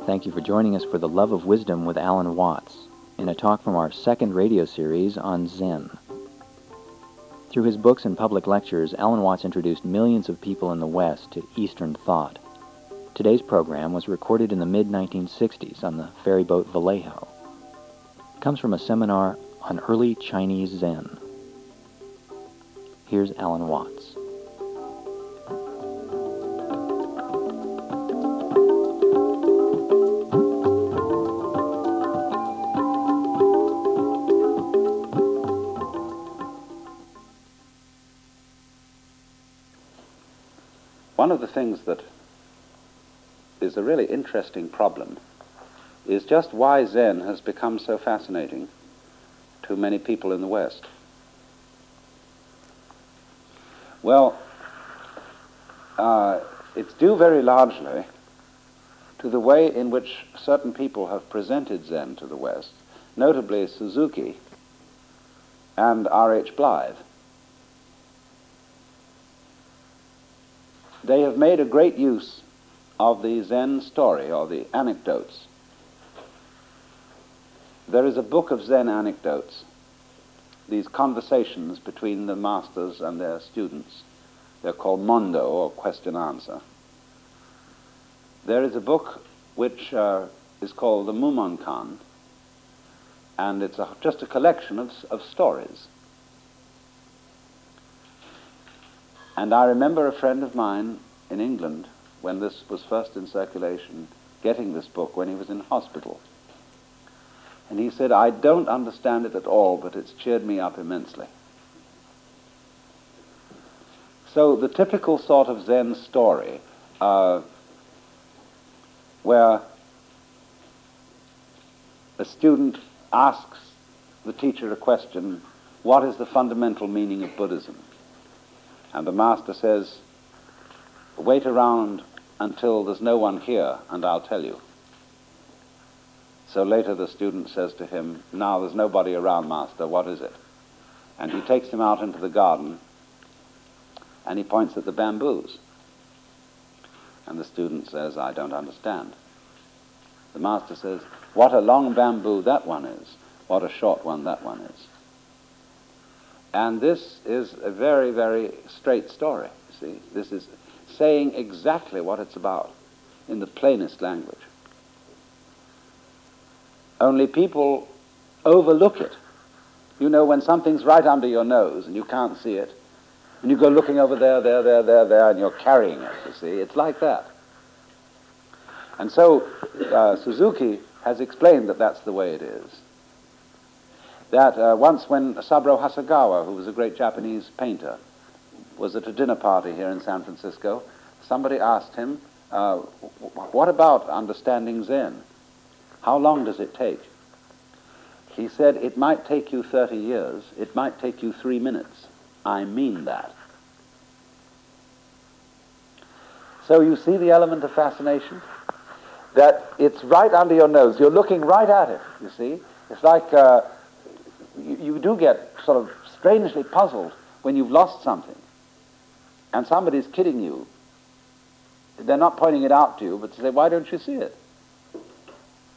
Thank you for joining us for The Love of Wisdom with Alan Watts, in a talk from our second radio series on Zen. Through his books and public lectures, Alan Watts introduced millions of people in the West to Eastern thought. Today's program was recorded in the mid-1960s on the ferryboat Vallejo. It comes from a seminar on early Chinese Zen. Here's Alan Watts. One of the things that is a really interesting problem is just why Zen has become so fascinating to many people in the West. Well, it's due very largely to the way in which certain people have presented Zen to the West, notably Suzuki and R.H. Blythe. They have made a great use of the Zen story, or the anecdotes. There is a book of Zen anecdotes, these conversations between the masters and their students. They're called Mondo, or question-answer. There is a book which is called the Mumonkan, and it's just a collection of stories. And I remember a friend of mine in England, when this was first in circulation, getting this book when he was in hospital. And he said, "I don't understand it at all, but it's cheered me up immensely." So the typical sort of Zen story, where a student asks the teacher a question, "What is the fundamental meaning of Buddhism?" And the master says, "Wait around until there's no one here, and I'll tell you." So later the student says to him, "Now there's nobody around, master, what is it?" And he takes him out into the garden, and he points at the bamboos. And the student says, "I don't understand." The master says, "What a long bamboo that one is, what a short one that one is." And this is a very, very straight story, you see. This is saying exactly what it's about in the plainest language. Only people overlook it. You know, when something's right under your nose and you can't see it, and you go looking over there, and you're carrying it, you see. It's like that. And so Suzuki has explained that that's the way it is. That once when Saburo Hasegawa, who was a great Japanese painter, was at a dinner party here in San Francisco, somebody asked him, "What about understanding Zen? How long does it take?" He said, "It might take you 30 years. It might take you 3 minutes. I mean that." So you see the element of fascination? That it's right under your nose. You're looking right at it, you see. It's like you do get sort of strangely puzzled when you've lost something and somebody's kidding you. They're not pointing it out to you, but say, "Why don't you see it?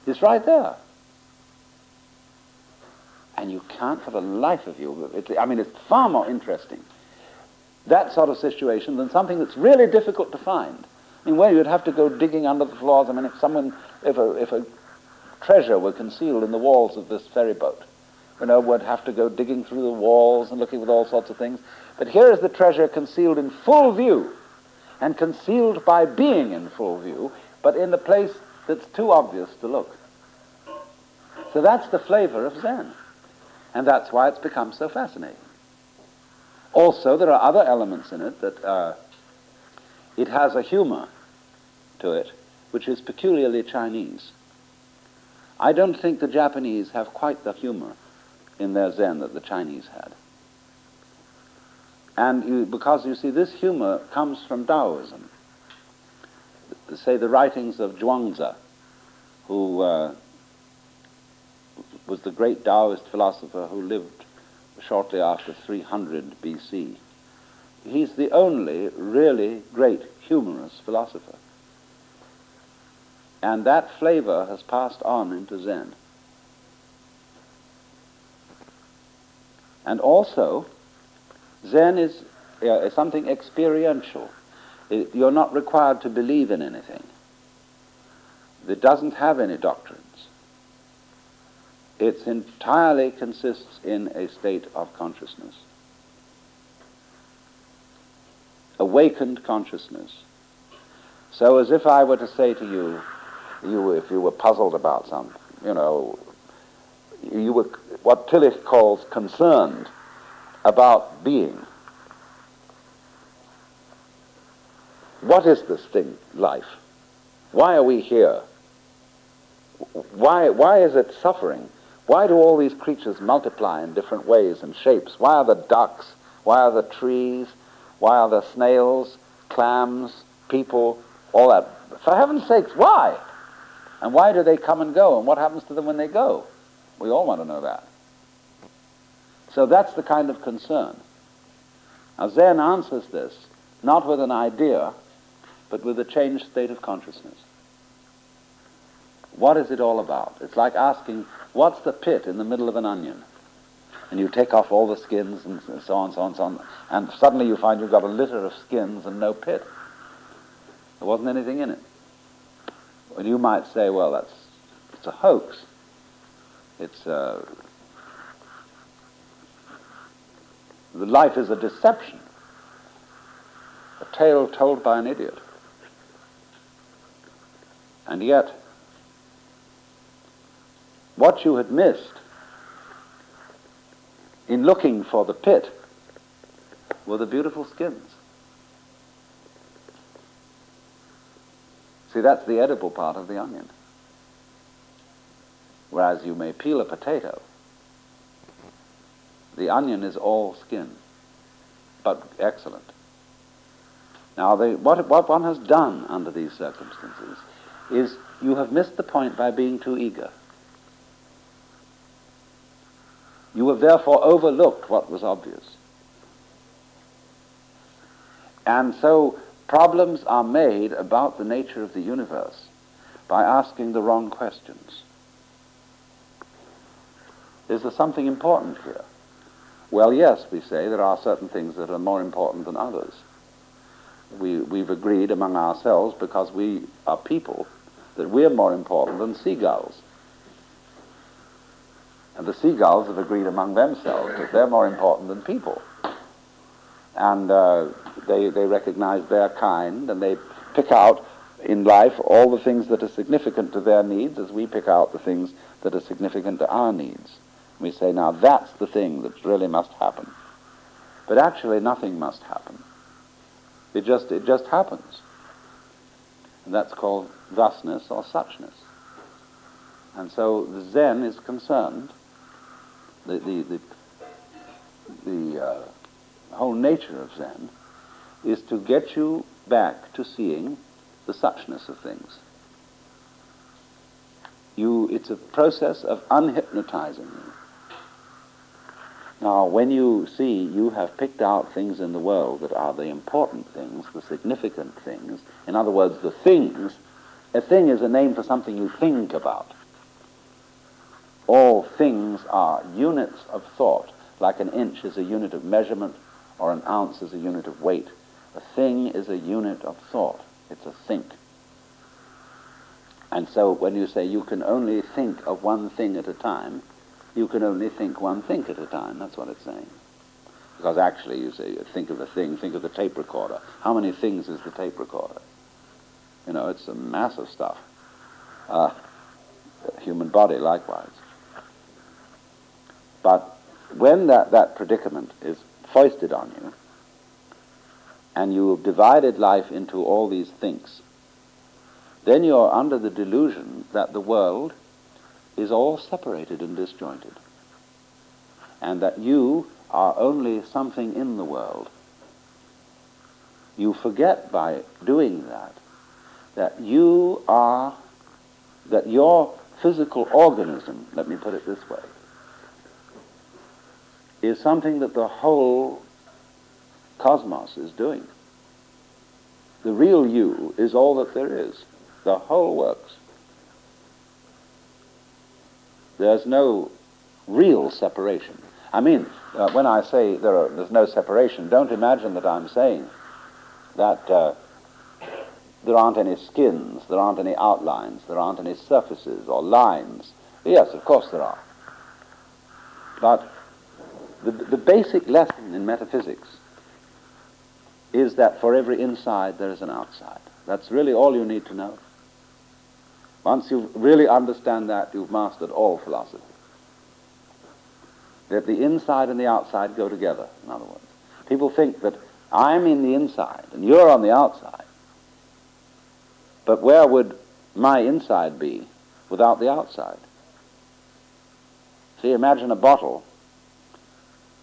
It's right there." And you can't for the life of you. It's far more interesting, that sort of situation, than something that's really difficult to find. Where you'd have to go digging under the floors. If a treasure were concealed in the walls of this ferry boat, would have to go digging through the walls and looking with all sorts of things. But here is the treasure concealed in full view, and concealed by being in full view, but in a place that's too obvious to look. So that's the flavor of Zen, and that's why it's become so fascinating. Also, there are other elements in it that it has a humor to it, which is peculiarly Chinese. I don't think the Japanese have quite the humor in their Zen that the Chinese had. And because you see, this humor comes from Taoism. Say the writings of Zhuangzi, who was the great Taoist philosopher who lived shortly after 300 BC. He's the only really great humorous philosopher. And that flavor has passed on into Zen. And also, Zen is something experiential. You're not required to believe in anything. It doesn't have any doctrines. It entirely consists in a state of consciousness. Awakened consciousness. So as if I were to say to you, if you were puzzled about something, you were what Tillich calls concerned about being. What is this thing, life? Why are we here? Why is it suffering? Why do all these creatures multiply in different ways and shapes? Why are the ducks? Why are the trees? Why are the snails, clams, people, all that? For heaven's sakes, why? And why do they come and go? And what happens to them when they go? We all want to know that. So that's the kind of concern. Now Zen answers this, not with an idea, but with a changed state of consciousness. What is it all about? It's like asking, what's the pit in the middle of an onion? And you take off all the skins and so on, so on, so on, and suddenly you find you've got a litter of skins and no pit. There wasn't anything in it. And you might say, well, it's a hoax. The life is a deception, a tale told by an idiot. And yet, what you had missed in looking for the pit were the beautiful skins. See, that's the edible part of the onion. Whereas you may peel a potato, the onion is all skin, but excellent. Now, what one has done under these circumstances is you have missed the point by being too eager. You have therefore overlooked what was obvious. And so problems are made about the nature of the universe by asking the wrong questions. Is there something important here? Well, yes, we say there are certain things that are more important than others. We've agreed among ourselves, because we are people, that we're more important than seagulls. And the seagulls have agreed among themselves that they're more important than people. And they recognize their kind, and they pick out in life all the things that are significant to their needs as we pick out the things that are significant to our needs. We say, now that's the thing that really must happen. But actually nothing must happen. It just happens. And that's called thusness or suchness. And so the Zen is concerned, the whole nature of Zen is to get you back to seeing the suchness of things. It's a process of unhypnotizing you. Now, when you see you have picked out things in the world that are the important things, the significant things, in other words, the things, a thing is a name for something you think about. All things are units of thought, like an inch is a unit of measurement or an ounce is a unit of weight. A thing is a unit of thought. It's a think. And so when you say you can only think of one thing at a time, you can only think one thing at a time. That's what it's saying. Because actually you say, think of the thing, think of the tape recorder. How many things is the tape recorder? It's a mass of stuff. The human body likewise. But when that predicament is foisted on you, and you've divided life into all these things, then you're under the delusion that the world is all separated and disjointed, and that you are only something in the world. You forget by doing that your physical organism, let me put it this way, is something that the whole cosmos is doing. The real you is all that there is. The whole works. there's no real separation. I mean, when I say there's no separation, don't imagine that I'm saying that there aren't any skins, there aren't any outlines, there aren't any surfaces or lines. Yes, of course there are. But the basic lesson in metaphysics is that for every inside there is an outside. That's really all you need to know. Once you really understand that, you've mastered all philosophy. That the inside and the outside go together, in other words. People think that I'm in the inside and you're on the outside. But where would my inside be without the outside? See, imagine a bottle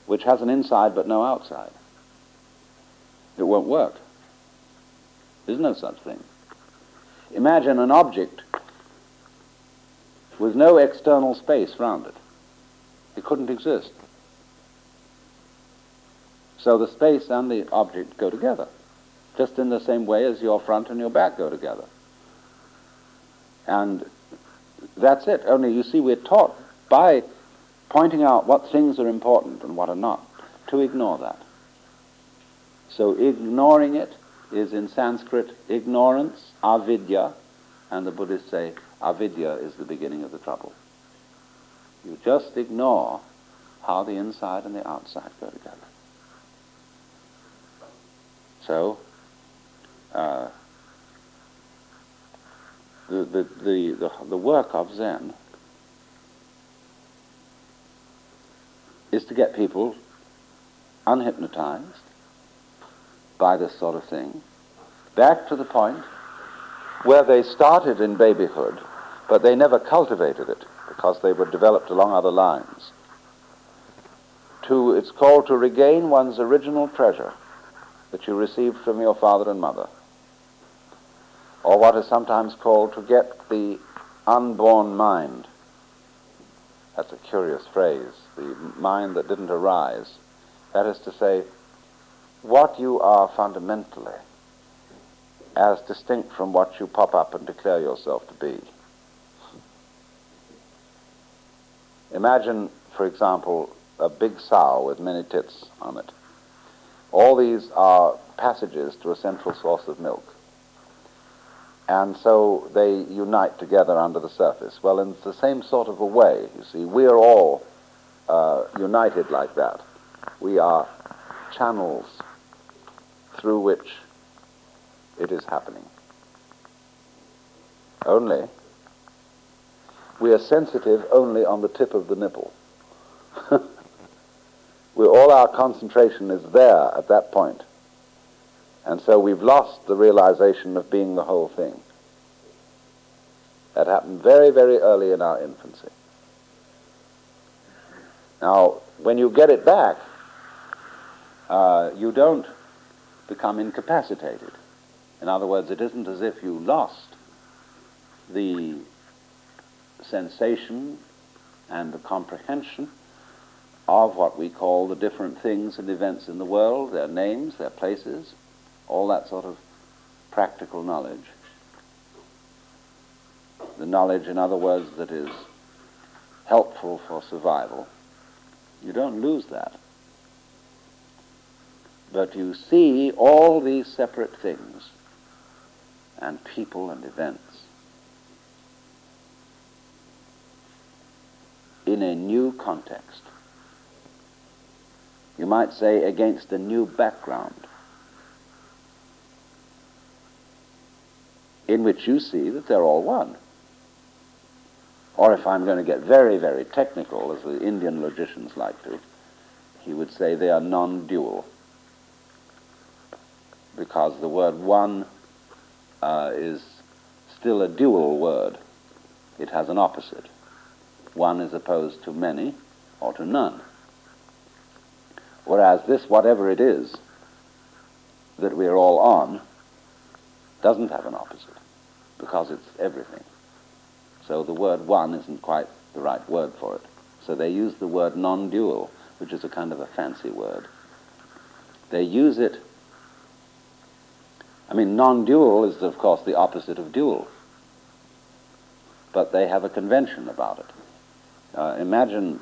which has an inside but no outside. It won't work. There's no such thing. Imagine an object with no external space round it. It couldn't exist. So the space and the object go together, just in the same way as your front and your back go together. And that's it. Only, you see, we're taught by pointing out what things are important and what are not, to ignore that. So ignoring it is, in Sanskrit, ignorance, avidya, and the Buddhists say avidya is the beginning of the trouble. You just ignore how the inside and the outside go together. So, the work of Zen is to get people unhypnotized by this sort of thing, back to the point where they started in babyhood, but they never cultivated it because they were developed along other lines. It's called to regain one's original treasure that you received from your father and mother, or what is sometimes called to get the unborn mind. That's a curious phrase, the mind that didn't arise. That is to say, what you are fundamentally, as distinct from what you pop up and declare yourself to be. Imagine, for example, a big sow with many tits on it. All these are passages to a central source of milk. And so they unite together under the surface. Well, in the same sort of a way, you see, we are all united like that. We are channels through which it is happening. Only, we are sensitive only on the tip of the nipple. All our concentration is there at that point. And so we've lost the realization of being the whole thing. That happened very, very early in our infancy. Now, when you get it back, you don't become incapacitated. In other words, it isn't as if you lost the sensation and the comprehension of what we call the different things and events in the world, their names, their places, all that sort of practical knowledge. The knowledge, in other words, that is helpful for survival. You don't lose that. But you see all these separate things and people and events in a new context. You might say against a new background, in which you see that they're all one. Or if I'm going to get very, very technical, as the Indian logicians like to, he would say they are non-dual. Because the word one is still a dual word. It has an opposite. One is opposed to many or to none. Whereas this, whatever it is that we're all on, doesn't have an opposite, because it's everything. So the word one isn't quite the right word for it. So they use the word non-dual, which is a kind of a fancy word. They use it, I mean, non-dual is, of course, the opposite of dual. But they have a convention about it. Imagine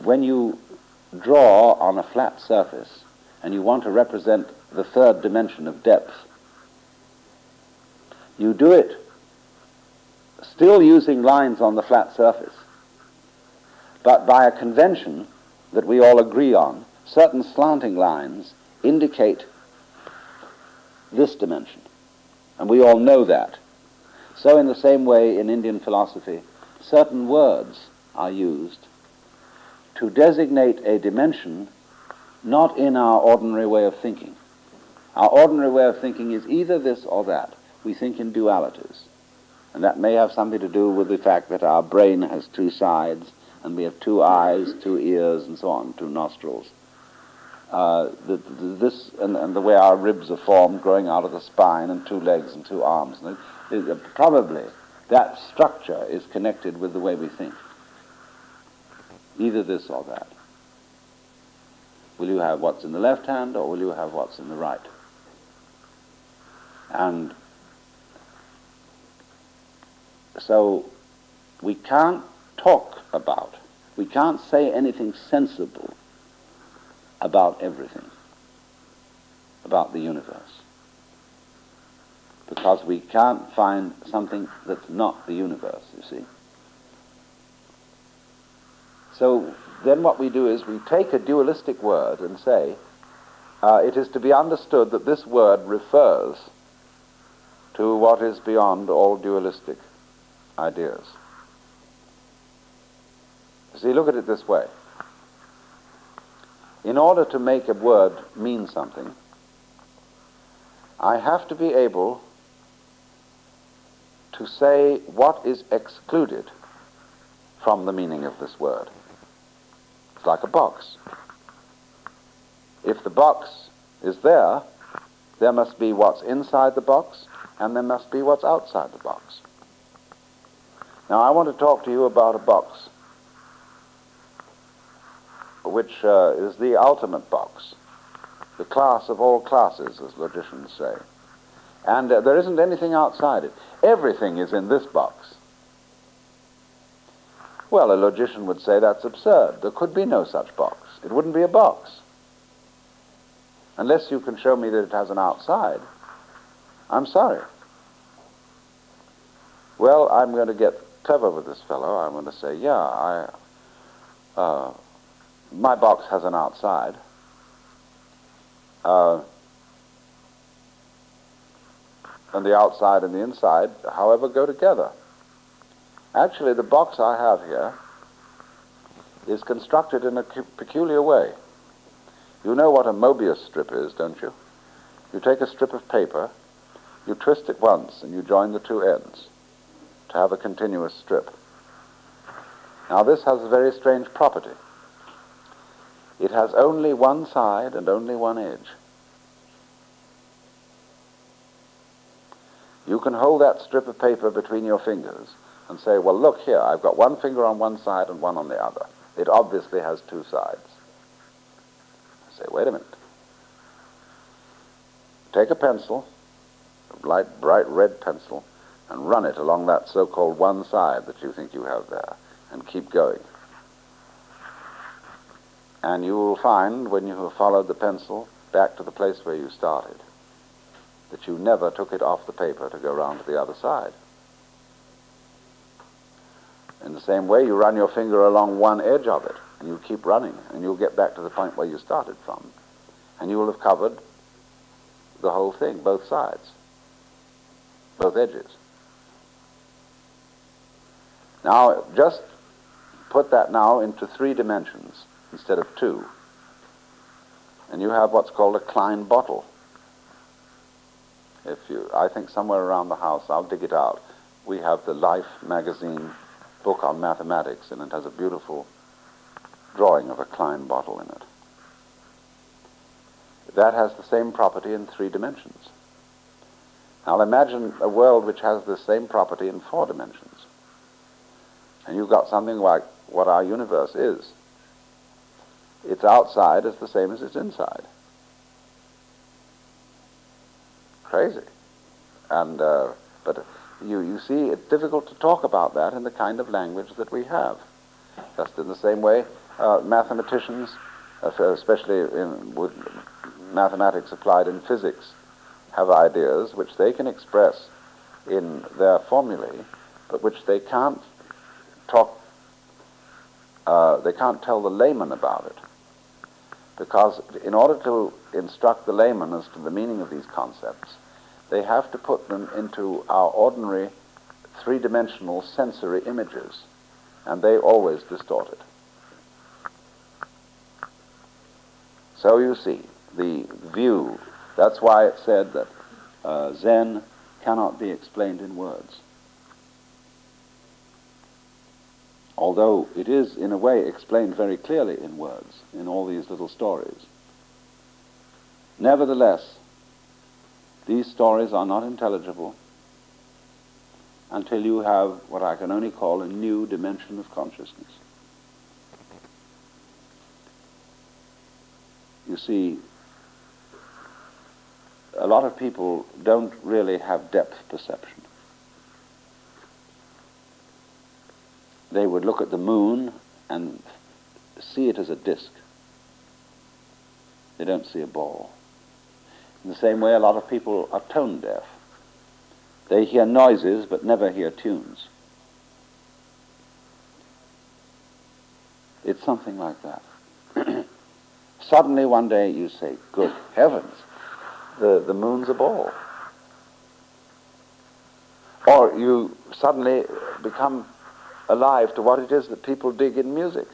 when you draw on a flat surface and you want to represent the third dimension of depth, you do it still using lines on the flat surface, but by a convention that we all agree on. Certain slanting lines indicate this dimension, and we all know that. So in the same way, in Indian philosophy, certain words are used to designate a dimension not in our ordinary way of thinking. Our ordinary way of thinking is either this or that. We think in dualities. And that may have something to do with the fact that our brain has two sides, and we have two eyes, two ears, and so on, two nostrils. This and the way our ribs are formed, growing out of the spine, and two legs and two arms. Probably that structure is connected with the way we think. Either this or that. Will you have what's in the left hand, or will you have what's in the right? And so we can't we can't say anything sensible about everything, about the universe, because we can't find something that's not the universe, you see. So then what we do is we take a dualistic word and say, it is to be understood that this word refers to what is beyond all dualistic ideas. See, look at it this way. In order to make a word mean something, I have to be able to say what is excluded from the meaning of this word. It's like a box. If the box is there, there must be what's inside the box, and there must be what's outside the box. Now, I want to talk to you about a box, which is the ultimate box, the class of all classes, as logicians say. And there isn't anything outside it. Everything is in this box. Well, a logician would say that's absurd. There could be no such box. It wouldn't be a box. Unless you can show me that it has an outside, I'm sorry. Well, I'm going to get clever with this fellow. I'm going to say, yeah, my box has an outside. And the outside and the inside, however, go together. Actually, the box I have here is constructed in a peculiar way. You know what a Mobius strip is, don't you? You take a strip of paper, you twist it once, and you join the two ends to have a continuous strip. Now, this has a very strange property. It has only one side and only one edge. You can hold that strip of paper between your fingers and say, well, look here, I've got one finger on one side and one on the other. It obviously has two sides. I say, wait a minute. Take a pencil, a light, bright red pencil, and run it along that so-called one side that you think you have there, and keep going. And you will find, when you have followed the pencil back to the place where you started, that you never took it off the paper to go round to the other side. In the same way, you run your finger along one edge of it, and you keep running, and you'll get back to the point where you started from. And you will have covered the whole thing, both sides, both edges. Now, just put that now into 3 dimensions instead of 2. And you have what's called a Klein bottle. I think somewhere around the house, I'll dig it out, we have the Life magazine book on mathematics, and it has a beautiful drawing of a Klein bottle in it. That has the same property in 3 dimensions. Now imagine a world which has the same property in 4 dimensions. And you've got something like what our universe is. Its outside is the same as its inside. Crazy. And but You see, it's difficult to talk about that in the kind of language that we have. Just in the same way, mathematicians, especially with mathematics applied in physics, have ideas which they can express in their formulae, but which they can't they can't tell the layman about it. Because in order to instruct the layman as to the meaning of these concepts, they have to put them into our ordinary three-dimensional sensory images, and they always distort it. So you see, the view, that's why it said that Zen cannot be explained in words. Although it is, in a way, explained very clearly in words, in all these little stories. Nevertheless, these stories are not intelligible until you have what I can only call a new dimension of consciousness. You see, a lot of people don't really have depth perception. They would look at the moon and see it as a disk. They don't see a ball. In the same way, a lot of people are tone deaf. They hear noises but never hear tunes. It's something like that. Suddenly one day you say, good heavens, the moon's a ball. Or you suddenly become alive to what it is that people dig in music.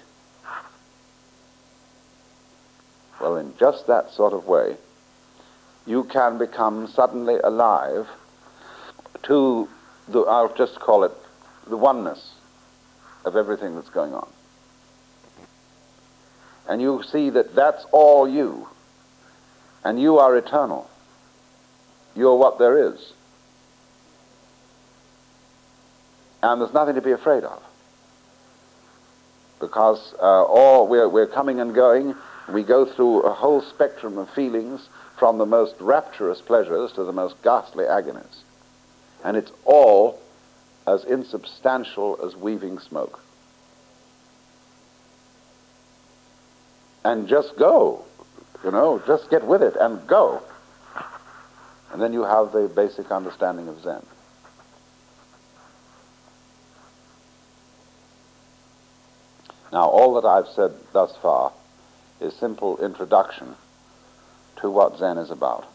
Well, in just that sort of way, you can become suddenly alive to I'll just call it the oneness of everything that's going on. And you see that that's all you, and you are eternal. You're what there is. And there's nothing to be afraid of. Because we're coming and going, we go through a whole spectrum of feelings, from the most rapturous pleasures to the most ghastly agonies. And it's all as insubstantial as weaving smoke. And just go, just get with it and go. And then you have the basic understanding of Zen. Now, all that I've said thus far is simple introduction to what Zen is about.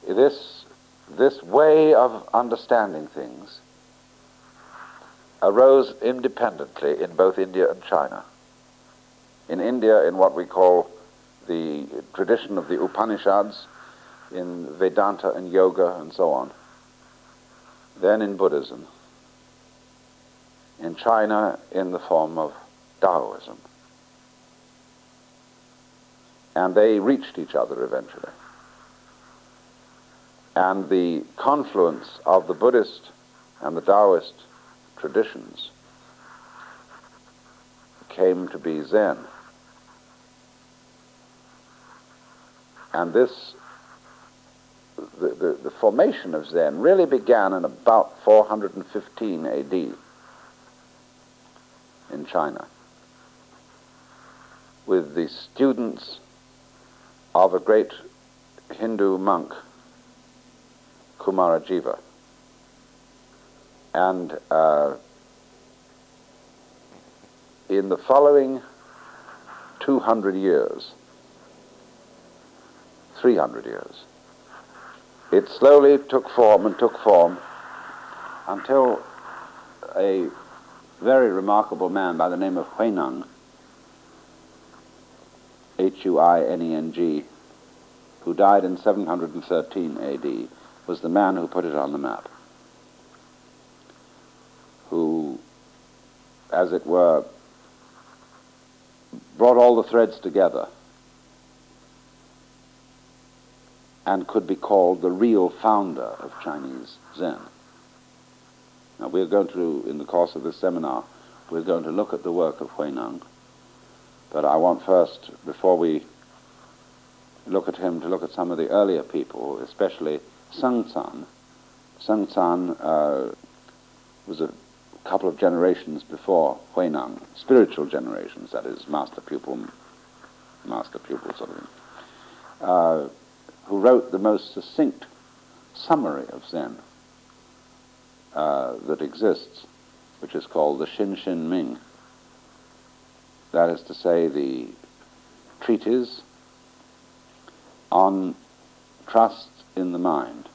This way of understanding things arose independently in both India and China. In India, in what we call the tradition of the Upanishads, in Vedanta and Yoga and so on. Then in Buddhism. In China, in the form of Taoism. And they reached each other eventually. And the confluence of the Buddhist and the Taoist traditions came to be Zen. And the formation of Zen really began in about 415 AD in China, with the students of a great Hindu monk, Kumarajiva. And in the following 200 years, 300 years, it slowly took form until a very remarkable man by the name of Huineng, Huineng, who died in 713 AD, was the man who put it on the map, who, as it were, brought all the threads together and could be called the real founder of Chinese Zen. Now, we're going to, in the course of this seminar, we're going to look at the work of Huineng, but I want first, before we look at him, to look at some of the earlier people, especially Sun Tzu, Sengcan was a couple of generations before Huineng, spiritual generations, that is, master-pupil sort of thing, who wrote the most succinct summary of Zen that exists, which is called the Xin Xin Ming. That is to say, the treatise on trust in the mind.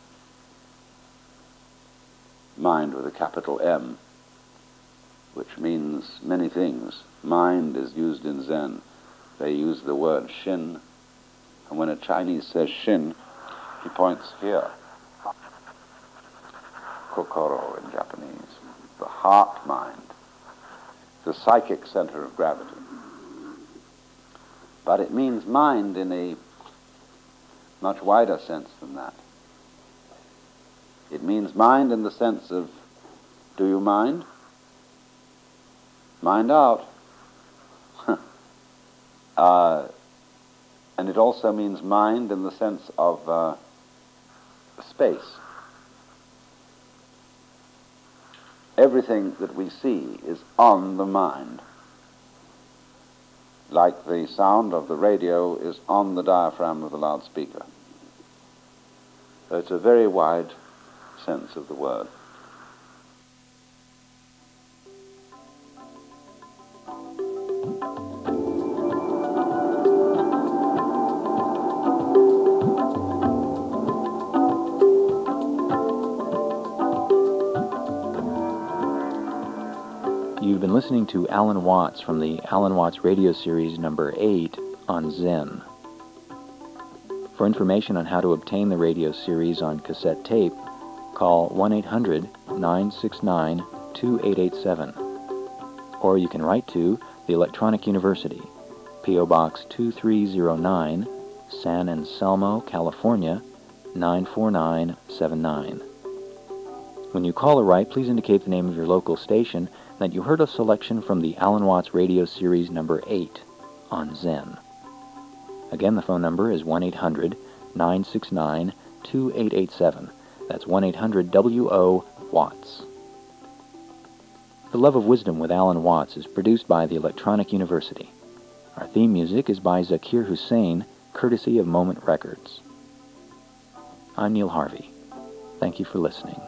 Mind with a capital M, which means many things. Mind is used in Zen. They use the word Xin, and when a Chinese says Xin, he points here. Kokoro in Japanese. The heart mind, the psychic center of gravity. But it means mind in a much wider sense than that. It means mind in the sense of, do you mind? Mind out. And it also means mind in the sense of space. Everything that we see is on the mind. Like the sound of the radio is on the diaphragm of the loudspeaker. So it's a very wide sense of the word. You've been listening to Alan Watts from the Alan Watts radio series number 8 on Zen. For information on how to obtain the radio series on cassette tape, call 1-800-969-2887. Or you can write to the Electronic University, P.O. Box 2309, San Anselmo, California, 94979. When you call or write, please indicate the name of your local station and that you heard a selection from the Alan Watts radio series number 8 on Zen. Again, the phone number is 1-800-969-2887. That's 1-800-WO-WATTS. The Love of Wisdom with Alan Watts is produced by the Electronic University. Our theme music is by Zakir Hussain, courtesy of Moment Records. I'm Neil Harvey. Thank you for listening.